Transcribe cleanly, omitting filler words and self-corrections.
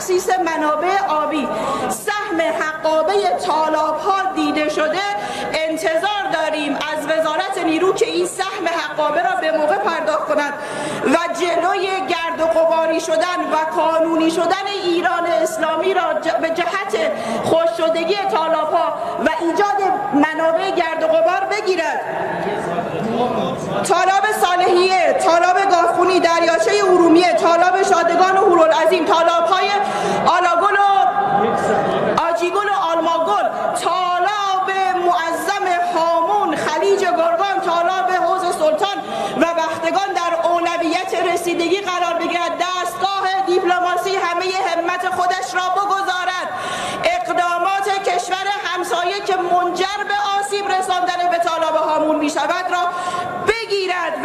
تخصیص منابع آبی سهم حقابه تالاب‌ها دیده شده، انتظار داریم از وزارت نیرو که این سهم حقابه را به موقع پرداخت کند و جلوی گرد و غباری شدن و قانونی شدن ایران اسلامی را به جهت خشک‌شدگی تالاب‌ها و ایجاد منابع گرد و غبار بگیرد.